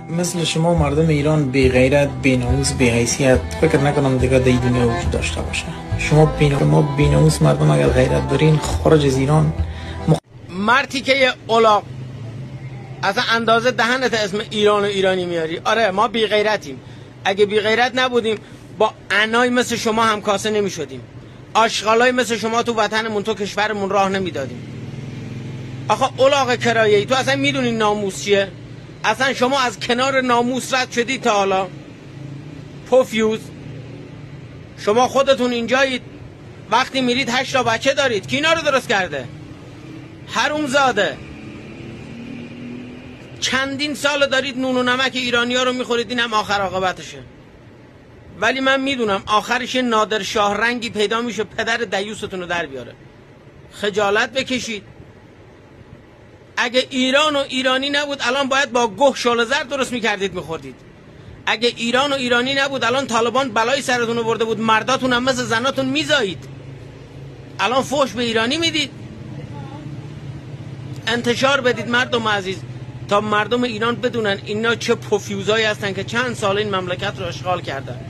مثل شما مردم ایران بی غیرت، بی ناموس، بی حیثیت فکر نکنم دیگه در دنیا وجود داشته باشه. شما بی ناموس مردم اگر غیرت دارین خارج از ایران مرتی که یه اولاق اصلا اندازه دهنت اسم ایران و ایرانی میاری. آره ما بی غیرتیم. اگه بی غیرت نبودیم با انای مثل شما هم کاسه نمی شدیم. آشغالای مثل شما تو وطنمون تو کشورمون راه نمیدادیم. آخه اولاق کرایه‌ای تو اصلا میدونی ناموس چیه؟ اصلا شما از کنار ناموس رد شدی تا حالا؟ پوفیوز شما خودتون اینجایید، وقتی میرید 8 تا بچه دارید. کی اینا رو درست کرده؟ حرومزاده. چندین سال دارید نون و نمک ایرانی‌ها رو میخورید، این هم آخر عاقبتشه. ولی من میدونم آخرش نادر شاه رنگی پیدا میشه پدر دیوستون رو در بیاره. خجالت بکشید. اگه ایران و ایرانی نبود الان باید با گوه شل زرد درست میکردید میخوردید. اگه ایران و ایرانی نبود الان طالبان بلای سرتون رو برده بود، مرداتون هم مثل زناتون میزایید. الان فوش به ایرانی میدید. انتشار بدید مردم عزیز تا مردم ایران بدونن اینا چه پوفیوزایی هستن که چند سال این مملکت رو اشغال کردن.